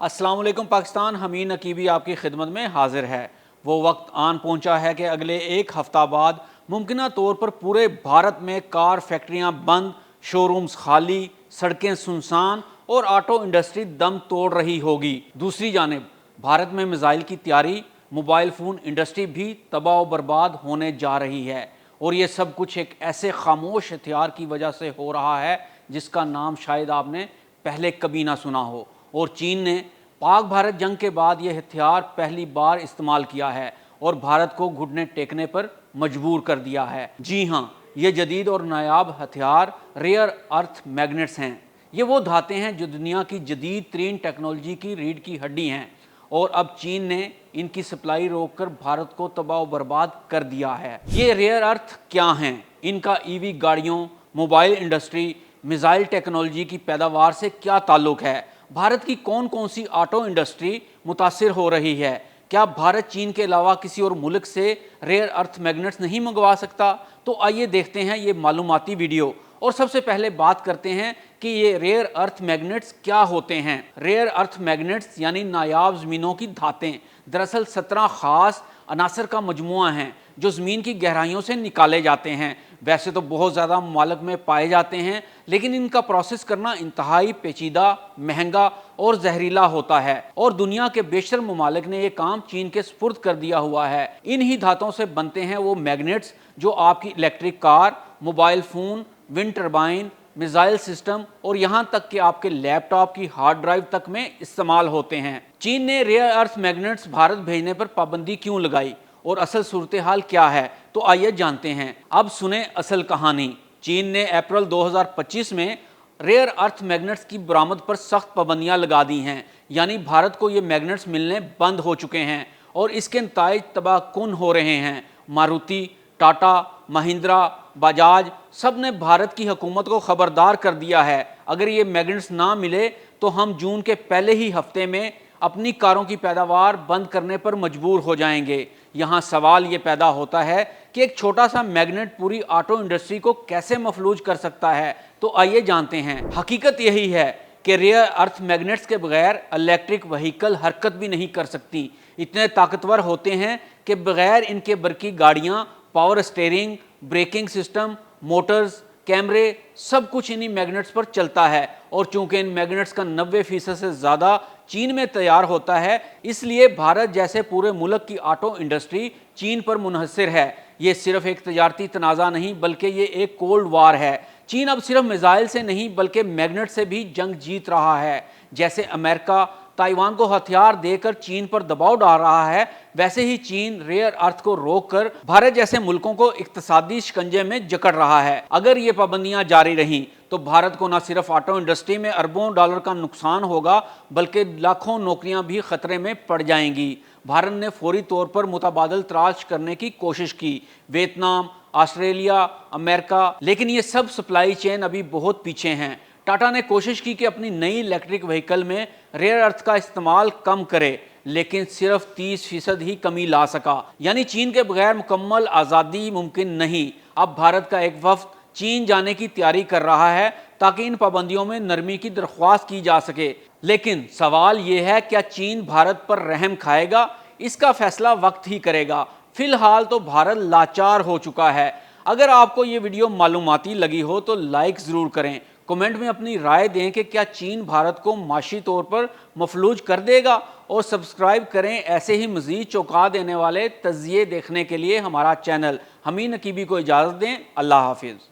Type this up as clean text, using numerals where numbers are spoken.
السلام علیکم پاکستان، حمید نقیبی آپ کی خدمت میں حاضر ہے۔ وہ وقت آن پہنچا ہے کہ اگلے ایک ہفتہ بعد ممکنہ طور پر پورے بھارت میں کار فیکٹریاں بند، شو رومز خالی، سڑکیں سنسان اور آٹو انڈسٹری دم توڑ رہی ہوگی۔ دوسری جانب بھارت میں میزائل کی تیاری، موبائل فون انڈسٹری بھی تباہ و برباد ہونے جا رہی ہے، اور یہ سب کچھ ایک ایسے خاموش ہتھیار کی وجہ سے ہو رہا ہے جس کا نام شاید آپ نے پہلے کبھی نہ سنا ہو، اور چین نے پاک بھارت جنگ کے بعد یہ ہتھیار پہلی بار استعمال کیا ہے اور بھارت کو گھٹنے ٹیکنے پر مجبور کر دیا ہے۔ جی ہاں، یہ جدید اور نایاب ہتھیار ریئر ارتھ میگنیٹس ہیں۔ یہ وہ دھاتیں ہیں جو دنیا کی جدید ترین ٹیکنالوجی کی ریڑھ کی ہڈی ہیں، اور اب چین نے ان کی سپلائی روک کر بھارت کو تباہ و برباد کر دیا ہے۔ یہ ریئر ارتھ کیا ہیں؟ ان کا ای وی گاڑیوں، موبائل انڈسٹری، میزائل ٹیکنالوجی کی پیداوار سے کیا تعلق ہے؟ بھارت کی کون کون سی آٹو انڈسٹری متاثر ہو رہی ہے؟ کیا بھارت چین کے علاوہ کسی اور ملک سے ریئر ارتھ میگنیٹس نہیں منگوا سکتا؟ تو آئیے دیکھتے ہیں یہ معلوماتی ویڈیو، اور سب سے پہلے بات کرتے ہیں کہ یہ ریئر ارتھ میگنیٹس کیا ہوتے ہیں۔ ریئر ارتھ میگنیٹس یعنی نایاب زمینوں کی دھاتیں دراصل 17 خاص عناصر کا مجموعہ ہیں جو زمین کی گہرائیوں سے نکالے جاتے ہیں۔ ویسے تو بہت زیادہ ممالک میں پائے جاتے ہیں، لیکن ان کا پروسیس کرنا انتہائی پیچیدہ، مہنگا اور زہریلا ہوتا ہے، اور دنیا کے بیشتر ممالک نے یہ کام چین کے سپرد کر دیا ہوا ہے۔ انہی دھاتوں سے بنتے ہیں وہ میگنیٹس جو آپ کی الیکٹرک کار، موبائل فون، ونڈ ٹربائن، میزائل سسٹم اور یہاں تک کہ آپ کے لیپ ٹاپ کی ہارڈ ڈرائیو تک میں استعمال ہوتے ہیں۔ چین نے ریئر ارتھ میگنیٹس بھارت بھیجنے پر پابندی کیوں لگائی اور اصل صورتحال کیا ہے؟ تو آئیے جانتے ہیں۔ اب سنیں اصل کہانی۔ چین نے اپریل 2025 میں ریئر ارتھ میگنیٹس کی برآمد پر سخت پابندیاں لگا دی ہیں، یعنی بھارت کو یہ میگنیٹس ملنے بند ہو چکے ہیں، اور اس کے نتائج تباہ کن ہو رہے ہیں۔ ماروتی، ٹاٹا، مہندرا، بجاج سب نے بھارت کی حکومت کو خبردار کر دیا ہے، اگر یہ میگنیٹس نہ ملے تو ہم جون کے پہلے ہی ہفتے میں اپنی کاروں کی پیداوار بند کرنے پر مجبور ہو جائیں گے۔ یہاں سوال یہ پیدا ہوتا ہے کہ ایک چھوٹا سا میگنیٹ پوری آٹو انڈسٹری کو کیسے مفلوج کر سکتا ہے؟ تو آئیے جانتے ہیں۔ حقیقت یہی ہے کہ ریئر ارتھ میگنیٹس کے بغیر الیکٹرک وہیکل حرکت بھی نہیں کر سکتی۔ اتنے طاقتور ہوتے ہیں کہ بغیر ان کے برقی گاڑیاں، power steering, breaking system, Motors, کیمرے سب کچھ انہی میگنیٹس پر چلتا ہے، اور چونکہ ان میگنیٹس کا 90% سے زیادہ چین میں تیار ہوتا ہے، اس لیے بھارت جیسے پورے ملک کی آٹو انڈسٹری چین پر منحصر ہے۔ یہ صرف ایک تجارتی تنازع نہیں بلکہ یہ ایک کولڈ وار ہے۔ چین اب صرف میزائل سے نہیں بلکہ میگنیٹ سے بھی جنگ جیت رہا ہے۔ جیسے امریکہ تائیوان کو ہتھیار دے کر چین پر دباؤ ڈال رہا ہے، ویسے ہی چین ریئر ارتھ کو روک کر بھارت جیسے ملکوں کو اقتصادی شکنجے میں جکڑ رہا ہے۔ اگر یہ پابندیاں جاری رہیں تو بھارت کو نہ صرف آٹو انڈسٹری میں اربوں ڈالر کا نقصان ہوگا بلکہ لاکھوں نوکریاں بھی خطرے میں پڑ جائیں گی۔ بھارت نے فوری طور پر متبادل تلاش کرنے کی کوشش کی، ویتنام، آسٹریلیا، امریکہ، لیکن یہ سب سپلائی چین ابھی بہت پیچھے ہیں۔ ٹاٹا نے کوشش کی کہ اپنی نئی الیکٹرک وہیکل میں ریئر ارتھ کا استعمال کم کرے، لیکن صرف 30% ہی کمی لا سکا، یعنی چین کے بغیر مکمل آزادی ممکن نہیں۔ اب بھارت کا ایک وفد چین جانے کی تیاری کر رہا ہے تاکہ ان پابندیوں میں نرمی کی درخواست کی جا سکے، لیکن سوال یہ ہے کیا چین بھارت پر رحم کھائے گا؟ اس کا فیصلہ وقت ہی کرے گا۔ فی الحال تو بھارت لاچار ہو چکا ہے۔ اگر آپ کو یہ ویڈیو معلوماتی لگی ہو تو لائک ضرور کریں، کمنٹ میں اپنی رائے دیں کہ کیا چین بھارت کو معاشی طور پر مفلوج کر دے گا، اور سبسکرائب کریں ایسے ہی مزید چونکا دینے والے تجزیے دیکھنے کے لیے ہمارا چینل۔ حمید نقیبی کو اجازت دیں، اللہ حافظ۔